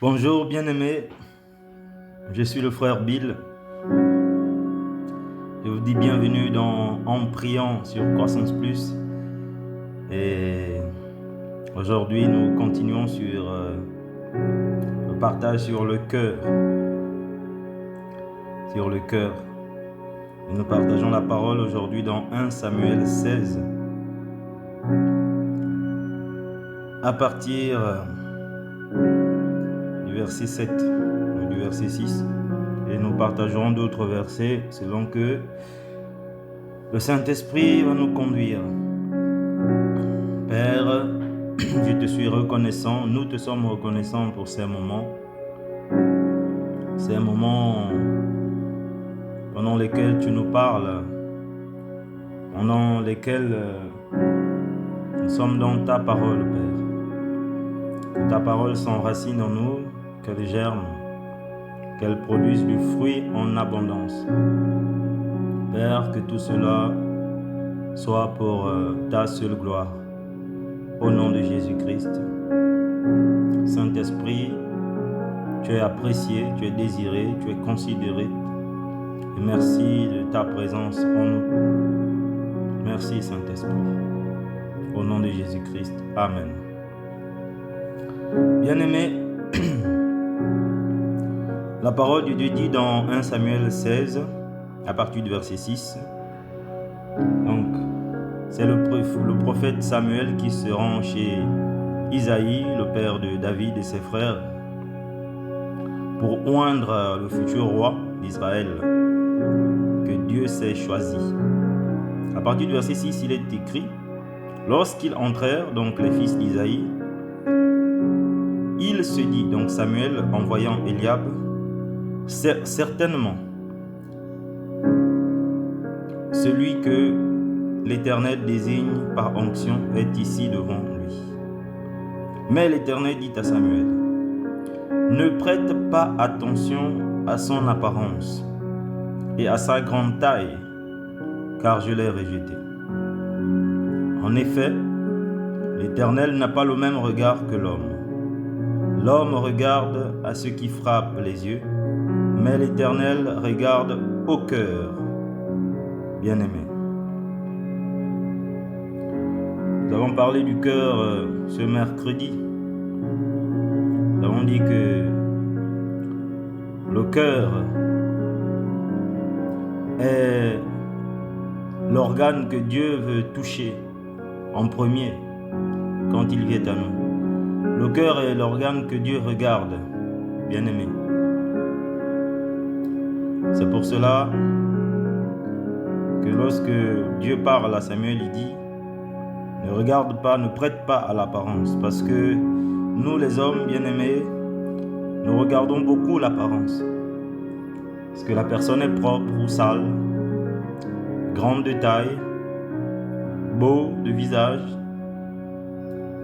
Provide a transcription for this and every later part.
Bonjour bien-aimés, je suis le frère Bill. Je vous dis bienvenue En priant sur Croissance Plus. Et aujourd'hui, nous continuons sur le partage sur le cœur. Et nous partageons la parole aujourd'hui dans 1 Samuel 16. À partir du verset 7 ou du verset 6. Et nous partagerons d'autres versets selon que le Saint-Esprit va nous conduire. Père, je te suis reconnaissant, nous te sommes reconnaissants pour ces moments pendant lesquels tu nous parles, pendant lesquels nous sommes dans ta parole, Père. Que ta parole s'enracine en nous, qu'elle germe, qu'elle produise du fruit en abondance. Père, que tout cela soit pour ta seule gloire. Au nom de Jésus-Christ. Saint-Esprit, tu es apprécié, tu es désiré, tu es considéré. Et merci de ta présence en nous. Merci Saint-Esprit. Au nom de Jésus-Christ. Amen. Bien-aimés, la parole de Dieu dit dans 1 Samuel 16, à partir du verset 6. Donc, c'est le prophète Samuel qui se rend chez Isaïe, le père de David et ses frères, pour oindre le futur roi d'Israël que Dieu s'est choisi. À partir du verset 6, il est écrit: lorsqu'ils entrèrent, donc les fils d'Isaïe, il se dit, donc Samuel en voyant Eliab, certainement, celui que l'Éternel désigne par onction est ici devant lui. Mais l'Éternel dit à Samuel: ne prête pas attention à son apparence et à sa grande taille, car je l'ai rejeté. En effet, l'Éternel n'a pas le même regard que l'homme. L'homme regarde à ce qui frappe les yeux, mais l'Éternel regarde au cœur. Bien-aimé. Nous avons parlé du cœur ce mercredi. Nous avons dit que le cœur est l'organe que Dieu veut toucher en premier quand il vient à nous. Le cœur est l'organe que Dieu regarde, bien-aimé. C'est pour cela que lorsque Dieu parle à Samuel, il dit: ne regarde pas, ne prête pas à l'apparence, parce que nous les hommes bien-aimés, nous regardons beaucoup l'apparence. Est-ce que la personne est propre ou sale, grande de taille, beau de visage,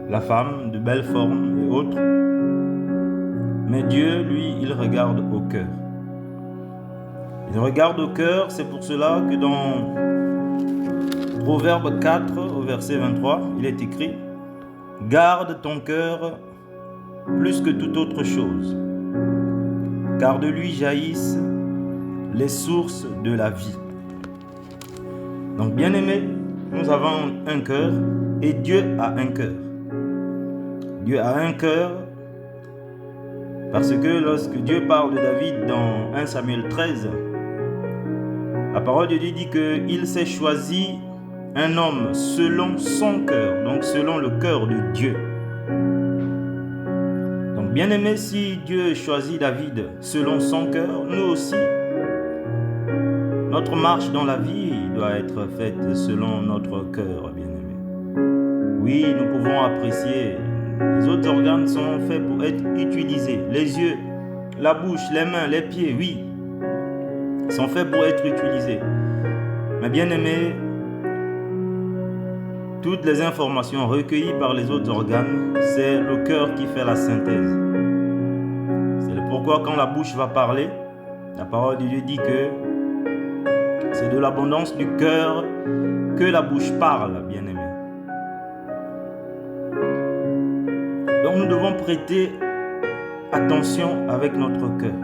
la femme de belle forme et autres. Mais Dieu, lui, il regarde au cœur. Il regarde au cœur, c'est pour cela que dans Proverbe 4, au verset 23, il est écrit: garde ton cœur plus que toute autre chose, car de lui jaillissent les sources de la vie. Donc, bien-aimés, nous avons un cœur et Dieu a un cœur. Dieu a un cœur parce que lorsque Dieu parle de David dans 1 Samuel 13, la parole de Dieu dit qu'il s'est choisi un homme selon son cœur, donc selon le cœur de Dieu. Donc, bien-aimé, si Dieu choisit David selon son cœur, nous aussi, notre marche dans la vie doit être faite selon notre cœur, bien-aimé. Oui, nous pouvons apprécier. Les autres organes sont faits pour être utilisés. Les yeux, la bouche, les mains, les pieds, oui, sont faits pour être utilisés. Mais bien-aimé, toutes les informations recueillies par les autres organes, c'est le cœur qui fait la synthèse. C'est pourquoi quand la bouche va parler, la parole de Dieu dit que c'est de l'abondance du cœur que la bouche parle, bien-aimé. Donc nous devons prêter attention avec notre cœur,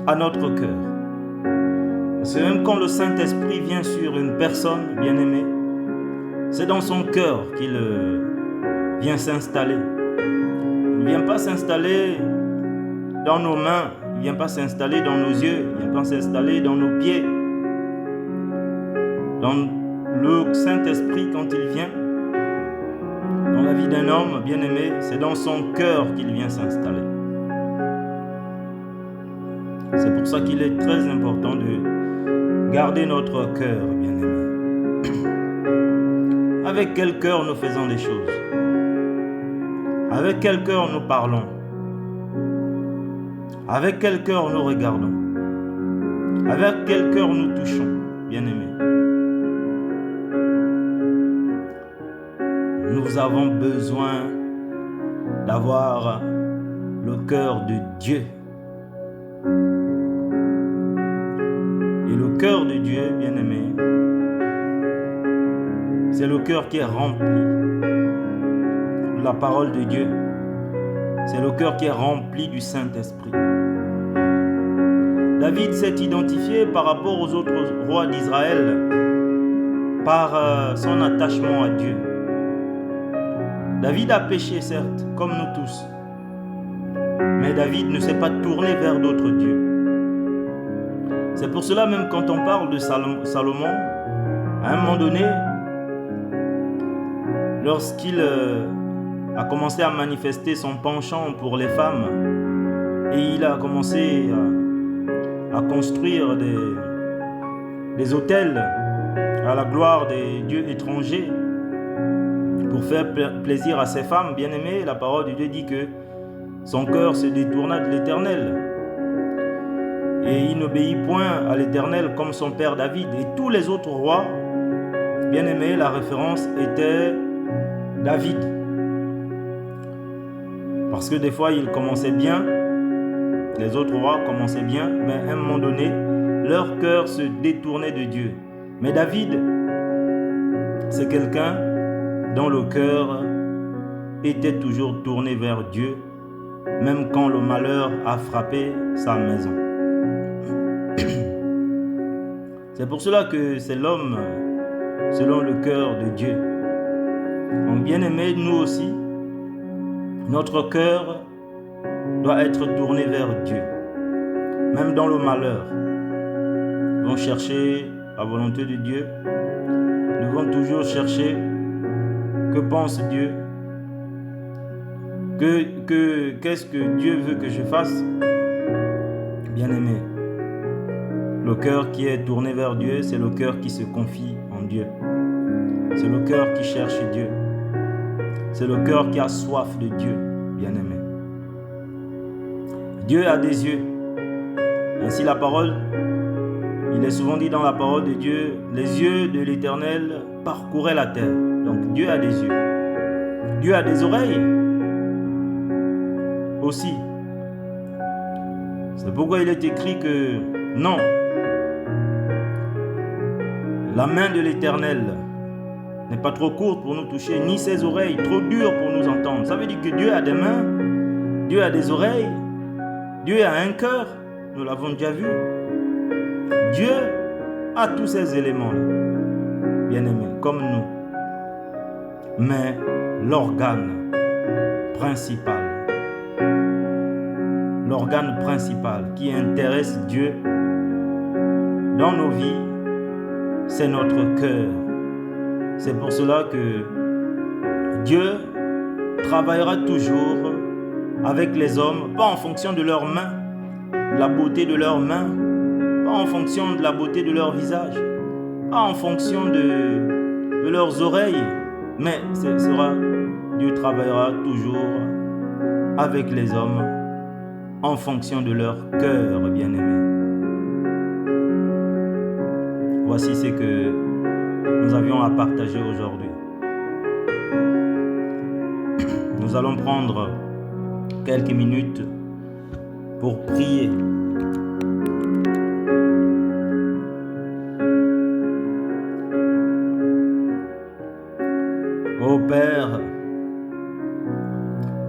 à notre cœur. Parce que même quand le Saint-Esprit vient sur une personne bien-aimée, c'est dans son cœur qu'il vient s'installer. Il ne vient pas s'installer dans nos mains, il ne vient pas s'installer dans nos yeux, il ne vient pas s'installer dans nos pieds. Dans le Saint-Esprit, quand il vient dans la vie d'un homme bien-aimé, c'est dans son cœur qu'il vient s'installer. C'est pour ça qu'il est très important de garder notre cœur bien-aimé. Avec quel cœur nous faisons des choses? Avec quel cœur nous parlons? Avec quel cœur nous regardons? Avec quel cœur nous touchons, bien-aimés? Nous avons besoin d'avoir le cœur de Dieu. Et le cœur de Dieu, bien-aimé, c'est le cœur qui est rempli de la parole de Dieu. C'est le cœur qui est rempli du Saint-Esprit. David s'est identifié par rapport aux autres rois d'Israël par son attachement à Dieu. David a péché, certes, comme nous tous. Mais David ne s'est pas tourné vers d'autres dieux. C'est pour cela, même quand on parle de Salomon, à un moment donné, lorsqu'il a commencé à manifester son penchant pour les femmes, et il a commencé à construire des autels à la gloire des dieux étrangers pour faire plaisir à ses femmes bien-aimées, la parole de Dieu dit que son cœur se détourna de l'Éternel. Et il n'obéit point à l'Éternel comme son père David. Et tous les autres rois, bien-aimés, la référence était David. Parce que des fois, ils commençaient bien, les autres rois commençaient bien, mais à un moment donné, leur cœur se détournait de Dieu. Mais David, c'est quelqu'un dont le cœur était toujours tourné vers Dieu, même quand le malheur a frappé sa maison. C'est pour cela que c'est l'homme selon le cœur de Dieu. Donc bien-aimés, nous aussi, notre cœur doit être tourné vers Dieu, même dans le malheur. Nous devons chercher la volonté de Dieu. Nous devons toujours chercher que pense Dieu, qu'est-ce que Dieu veut que je fasse. Bien-aimé, le cœur qui est tourné vers Dieu, c'est le cœur qui se confie en Dieu. C'est le cœur qui cherche Dieu. C'est le cœur qui a soif de Dieu, bien-aimé. Dieu a des yeux. Ainsi la parole, il est souvent dit dans la parole de Dieu, les yeux de l'Éternel parcouraient la terre. Donc Dieu a des yeux. Dieu a des oreilles aussi. C'est pourquoi il est écrit que non, la main de l'Éternel n'est pas trop courte pour nous toucher, ni ses oreilles trop dures pour nous entendre. Ça veut dire que Dieu a des mains, Dieu a des oreilles, Dieu a un cœur, nous l'avons déjà vu. Dieu a tous ces éléments-là, bien-aimés, comme nous. Mais l'organe principal qui intéresse Dieu dans nos vies, c'est notre cœur. C'est pour cela que Dieu travaillera toujours avec les hommes, pas en fonction de leurs mains, la beauté de leurs mains, pas en fonction de la beauté de leur visage, pas en fonction de leurs oreilles, mais Dieu travaillera toujours avec les hommes en fonction de leur cœur, bien-aimé. Voici ce que nous avions à partager aujourd'hui. Nous allons prendre quelques minutes pour prier. Ô Père,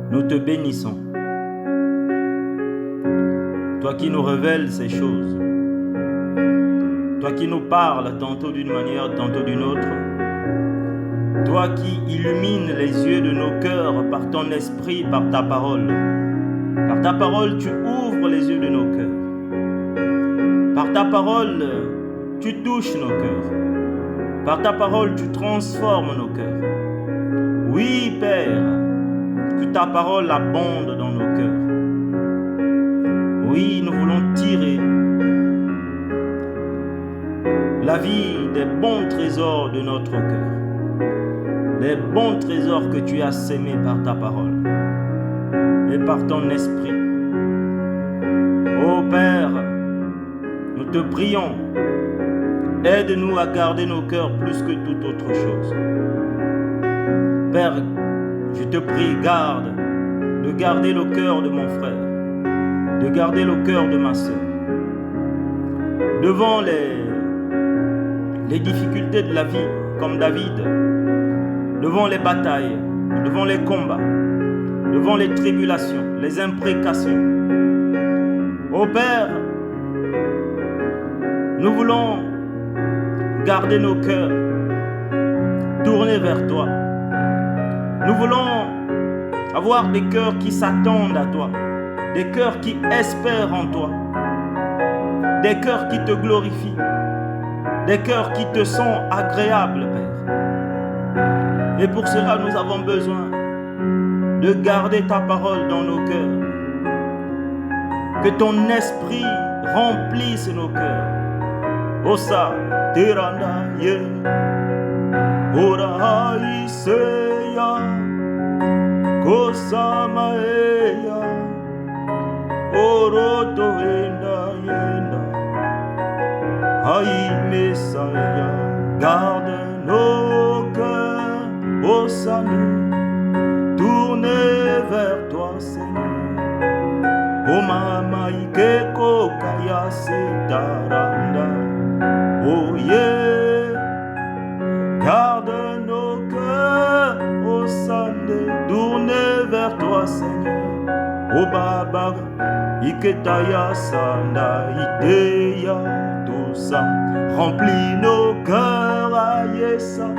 nous te bénissons Toi qui nous révèles ces choses, toi qui nous parles tantôt d'une manière, tantôt d'une autre, toi qui illumines les yeux de nos cœurs par ton esprit, par ta parole. Par ta parole, tu ouvres les yeux de nos cœurs. Par ta parole, tu touches nos cœurs. Par ta parole, tu transformes nos cœurs. Oui, Père, que ta parole abonde dans nos cœurs. Oui, nous voulons tirer la vie des bons trésors de notre cœur. Des bons trésors que tu as sémés par ta parole et par ton esprit. Ô Père, nous te prions, aide-nous à garder nos cœurs plus que toute autre chose. Père, je te prie, de garder le cœur de mon frère, de garder le cœur de ma sœur. Devant les difficultés de la vie, comme David, devant les batailles, devant les combats, devant les tribulations, les imprécations. Ô Père, nous voulons garder nos cœurs tournés vers toi. Nous voulons avoir des cœurs qui s'attendent à toi, des cœurs qui espèrent en toi, des cœurs qui te glorifient, des cœurs qui te sont agréables, Père. Et pour cela, nous avons besoin de garder ta parole dans nos cœurs. Que ton esprit remplisse nos cœurs. Osa, teranda, ye, ora iseya, kosa maeya, oroto enda yenda, hai mesaya, garde nos cœurs, osa-nous, tournez vers toi, Seigneur. O mama ikeko kaya setaranda. Oh yeah, garde nos cœurs au sandé, tournez vers toi, Seigneur. O baba iketaya sanda iteya tosa, remplis nos cœurs à Yesa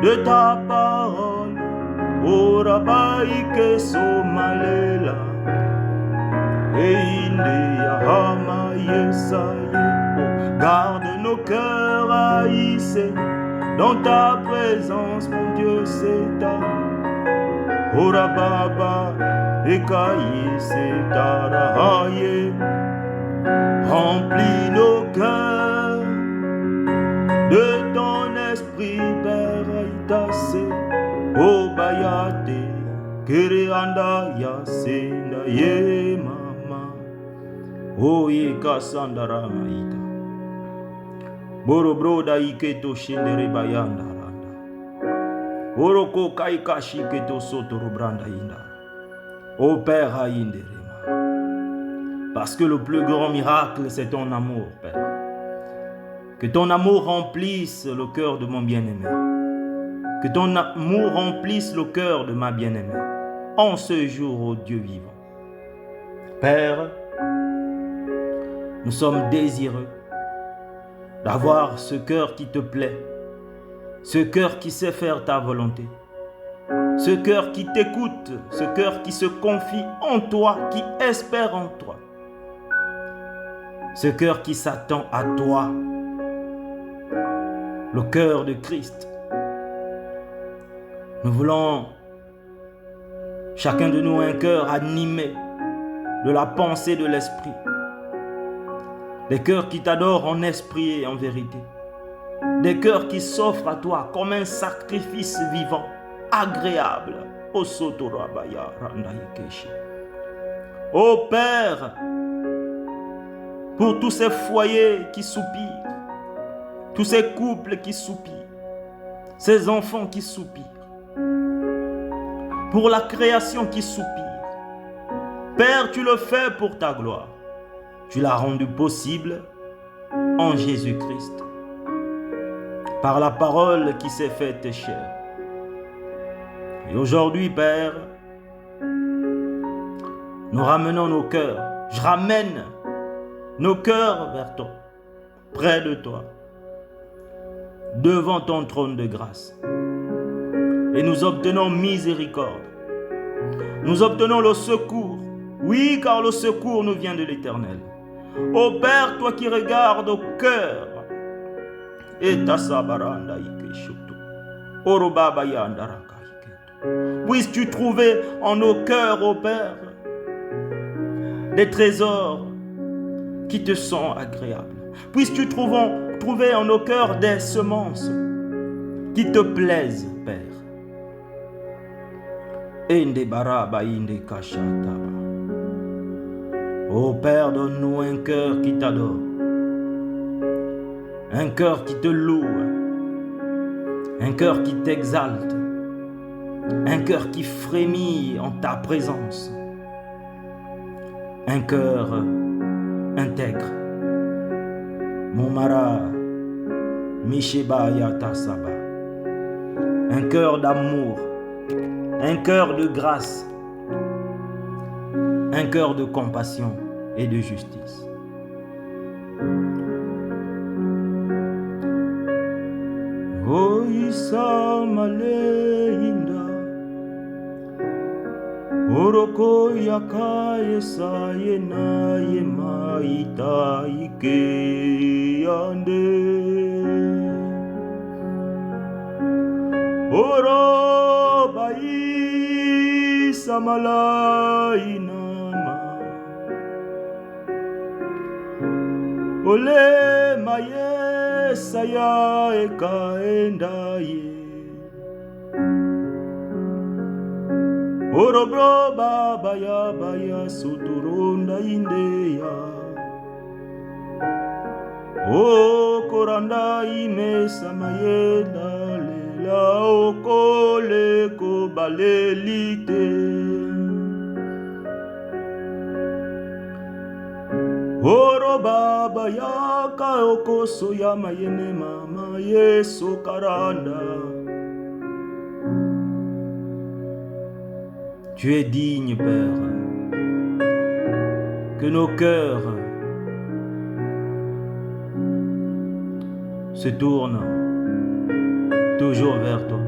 de ta parole. O raba ikeso malela. Garde nos cœurs haïssés dans ta présence, mon Dieu, c'est ta. Ora baba ekaye c'est ta rahaye. Remplis nos cœurs de ton esprit, Père Aïtase. O bayate kere anda ya senda ye mama. O ye kasandara maita. Boro broda iketo shendere bayanda randa. Oro ko kaikashi keto sotoro branda inda. O Père Haïnderema. Parce que le plus grand miracle c'est ton amour, Père. Que ton amour remplisse le cœur de mon bien-aimé. Que ton amour remplisse le cœur de ma bien-aimée. En ce jour, ô Dieu vivant. Père, nous sommes désireux d'avoir ce cœur qui te plaît, ce cœur qui sait faire ta volonté, ce cœur qui t'écoute, ce cœur qui se confie en toi, qui espère en toi, ce cœur qui s'attend à toi, le cœur de Christ. Nous voulons, chacun de nous, un cœur animé de la pensée de l'esprit. Des cœurs qui t'adorent en esprit et en vérité. Des cœurs qui s'offrent à toi comme un sacrifice vivant, agréable. Ô Père, pour tous ces foyers qui soupirent, tous ces couples qui soupirent, ces enfants qui soupirent, pour la création qui soupire. Père, tu le fais pour ta gloire. Tu l'as rendu possible en Jésus-Christ, par la parole qui s'est faite chair. Et aujourd'hui, Père, nous ramenons nos cœurs. Je ramène nos cœurs vers toi, près de toi, devant ton trône de grâce. Et nous obtenons miséricorde. Nous obtenons le secours. Oui, car le secours nous vient de l'Éternel. Ô Père, toi qui regardes au cœur, et ta sabaranda ikeshoto, orobaba yandaraka iketo. Puisses-tu trouver en nos cœurs, ô Père, des trésors qui te sont agréables. Puisses-tu trouver en nos cœurs des semences qui te plaisent, Père. Ende baraba inde kashataba. Ô Père, donne-nous un cœur qui t'adore, un cœur qui te loue, un cœur qui t'exalte, un cœur qui frémit en ta présence, un cœur intègre. Momara Misheba Yata Saba. Un cœur d'amour, un cœur de grâce, un cœur de compassion et de justice. O Isa Maleinda Oroko Yaka Yesa Yena Yema Ita Ike Yande Oro Bai Samalaina Ole maye saya eka endaye Orobro baba ya baya suturunda indeya O koranda ime samaye lela o kole ko balelite Oro baba ya kaoko soya mayene mama yeso karanda. Tu es digne, Père, que nos cœurs se tournent toujours vers toi.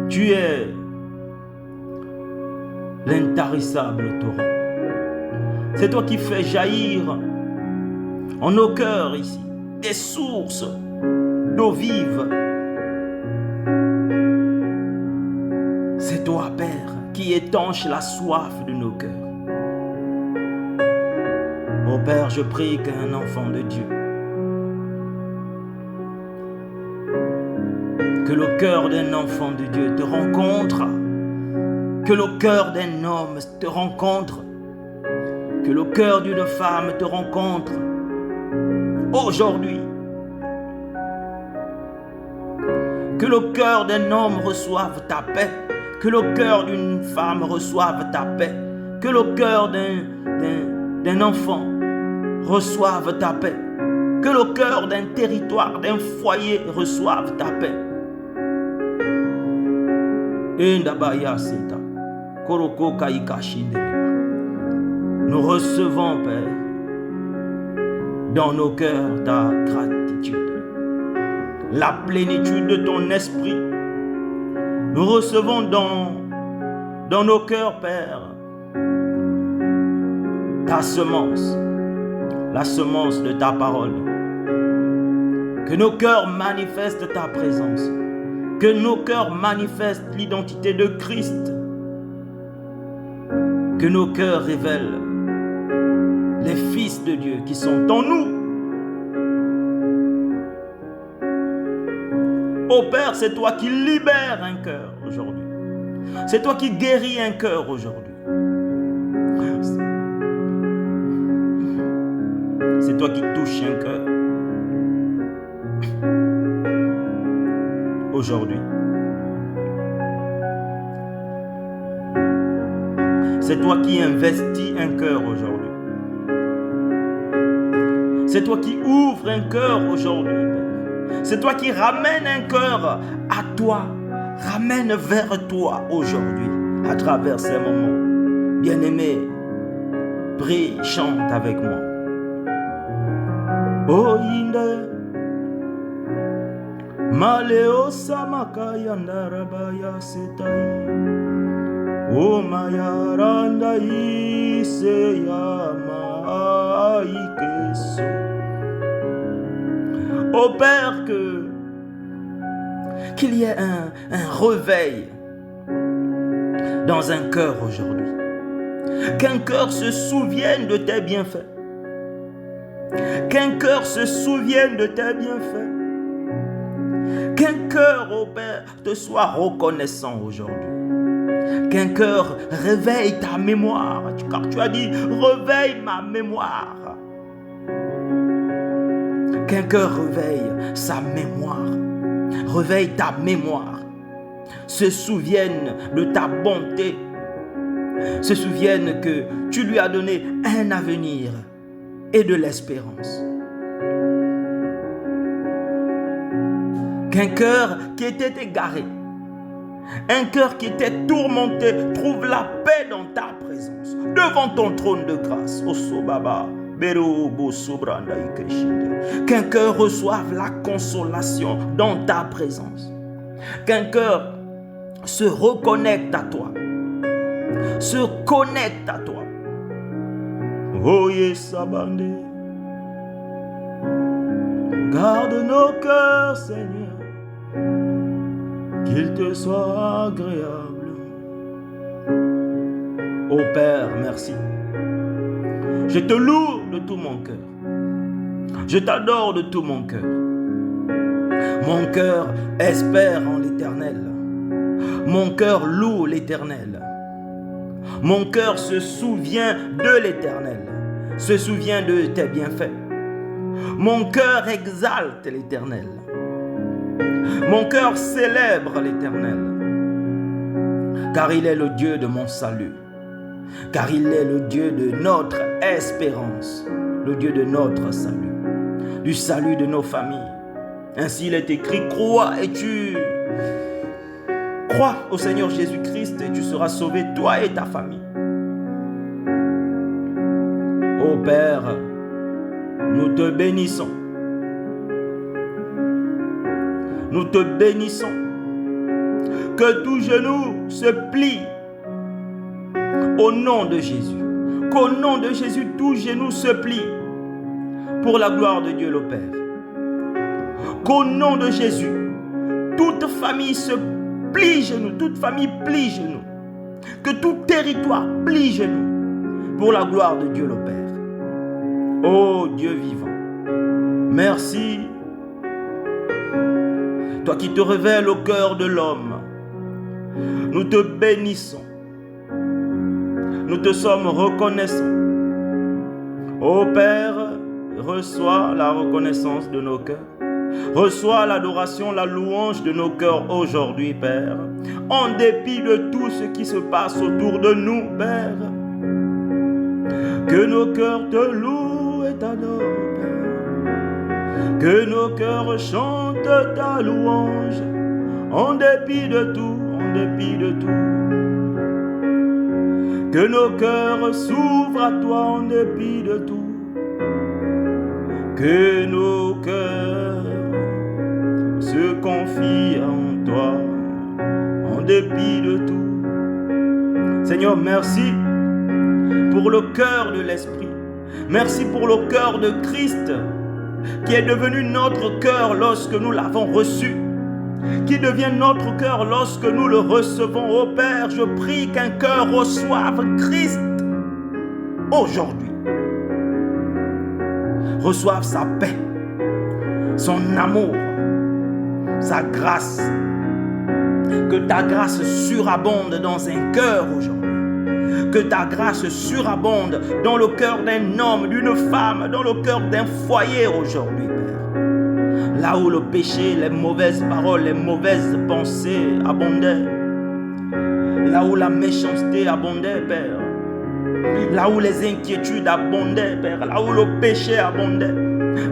Tu es l'intarissable torrent. C'est toi qui fais jaillir en nos cœurs ici des sources d'eau vive. C'est toi, Père, qui étanche la soif de nos cœurs. Ô Père, je prie qu'un enfant de Dieu, que le cœur d'un enfant de Dieu te rencontre, que le cœur d'un homme te rencontre, que le cœur d'une femme te rencontre aujourd'hui. Que le cœur d'un homme reçoive ta paix. Que le cœur d'une femme reçoive ta paix. Que le cœur d'un enfant reçoive ta paix. Que le cœur d'un territoire, d'un foyer reçoive ta paix. Nous recevons, Père, dans nos cœurs ta gratitude, la plénitude de ton esprit. Nous recevons dans nos cœurs, Père, ta semence, la semence de ta parole. Que nos cœurs manifestent ta présence, que nos cœurs manifestent l'identité de Christ, que nos cœurs révèlent les fils de Dieu qui sont en nous. Ô Père, c'est toi qui libères un cœur aujourd'hui. C'est toi qui guéris un cœur aujourd'hui. C'est toi qui touches un cœur aujourd'hui. C'est toi qui investis un cœur aujourd'hui. C'est toi qui ouvres un cœur aujourd'hui, Père. C'est toi qui ramènes un cœur à toi. Ramène vers toi aujourd'hui, à travers ces moments. Bien-aimé, Prie, chante avec moi. Oh Inde, Maleo Samakaya Ndarabaya Setai, O Mayaranda Iseyama Ikeso. Oh Père, qu'il y ait un réveil dans un cœur aujourd'hui. Qu'un cœur se souvienne de tes bienfaits. Qu'un cœur se souvienne de tes bienfaits. Qu'un cœur, ô Père, te soit reconnaissant aujourd'hui. Qu'un cœur réveille ta mémoire. Car tu as dit, réveille ma mémoire. Qu'un cœur réveille sa mémoire. Réveille ta mémoire. Se souvienne de ta bonté. Se souvienne que tu lui as donné un avenir et de l'espérance. Qu'un cœur qui était égaré, un cœur qui était tourmenté, trouve la paix dans ta présence, devant ton trône de grâce. Qu'un cœur reçoive la consolation dans ta présence. Qu'un cœur se reconnecte à toi, se connecte à toi. Oh yes, Abandé. Garde nos cœurs, Seigneur, qu'il te soit agréable. Oh Père, merci. Je te loue de tout mon cœur. Je t'adore de tout mon cœur. Mon cœur espère en l'Éternel. Mon cœur loue l'Éternel. Mon cœur se souvient de l'Éternel, se souvient de tes bienfaits. Mon cœur exalte l'Éternel. Mon cœur célèbre l'Éternel, car il est le Dieu de mon salut, car il est le Dieu de notre espérance, le Dieu de notre salut, du salut de nos familles. Ainsi il est écrit, crois et tu... Crois au Seigneur Jésus-Christ et tu seras sauvé, toi et ta famille. Ô Père, nous te bénissons. Nous te bénissons. Que tout genou se plie au nom de Jésus. Qu'au nom de Jésus, tout genou se plie pour la gloire de Dieu le Père. Qu'au nom de Jésus, toute famille se plie genoux, toute famille plie genoux. Que tout territoire plie genoux pour la gloire de Dieu le Père. Ô Dieu vivant, merci. Toi qui te révèles au cœur de l'homme, nous te bénissons. Nous te sommes reconnaissants. Ô Père, reçois la reconnaissance de nos cœurs. Reçois l'adoration, la louange de nos cœurs aujourd'hui, Père. En dépit de tout ce qui se passe autour de nous, Père. Que nos cœurs te louent et t'adorent, Père. Que nos cœurs chantent ta louange. En dépit de tout, en dépit de tout. Que nos cœurs s'ouvrent à toi en dépit de tout. Que nos cœurs se confient en toi en dépit de tout. Seigneur, merci pour le cœur de l'Esprit. Merci pour le cœur de Christ qui est devenu notre cœur lorsque nous l'avons reçu, qui devient notre cœur lorsque nous le recevons. Ô Père, je prie qu'un cœur reçoive Christ aujourd'hui. Reçoive sa paix, son amour, sa grâce. Que ta grâce surabonde dans un cœur aujourd'hui. Que ta grâce surabonde dans le cœur d'un homme, d'une femme, dans le cœur d'un foyer aujourd'hui, Père. Là où le péché, les mauvaises paroles, les mauvaises pensées abondaient. Là où la méchanceté abondait, Père. Là où les inquiétudes abondaient, Père. Là où le péché abondait.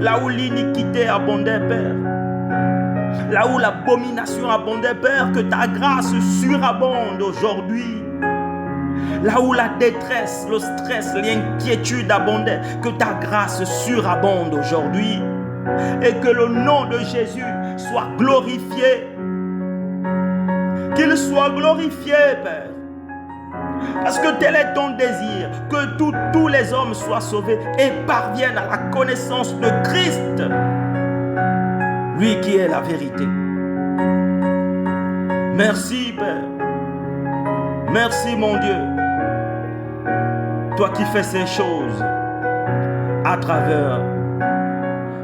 Là où l'iniquité abondait, Père. Là où l'abomination abondait, Père. Que ta grâce surabonde aujourd'hui. Là où la détresse, le stress, l'inquiétude abondaient, que ta grâce surabonde aujourd'hui et que le nom de Jésus soit glorifié. Qu'il soit glorifié, Père. Parce que tel est ton désir, que tous les hommes soient sauvés et parviennent à la connaissance de Christ, lui qui est la vérité. Merci, Père. Merci, mon Dieu. Toi qui fais ces choses à travers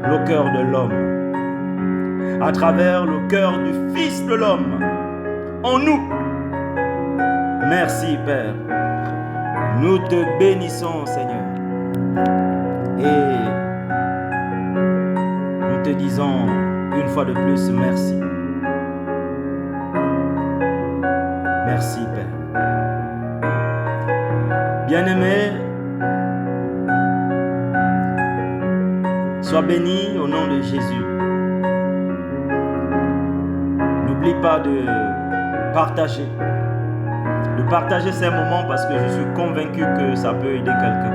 le cœur de l'homme, à travers le cœur du Fils de l'homme, en nous. Merci, Père. Nous te bénissons, Seigneur. Et nous te disons une fois de plus merci. Merci, Père. Bien-aimé, sois béni au nom de Jésus. N'oublie pas de partager ces moments parce que je suis convaincu que ça peut aider quelqu'un.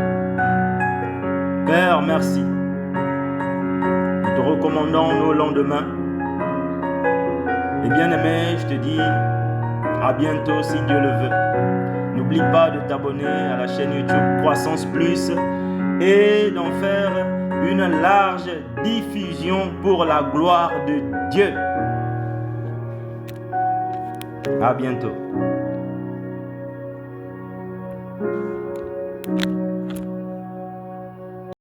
Père, merci. Nous te recommandons nos lendemains. Et bien-aimé, je te dis à bientôt si Dieu le veut. N'oublie pas de t'abonner à la chaîne YouTube Croissance Plus et d'en faire une large diffusion pour la gloire de Dieu. À bientôt.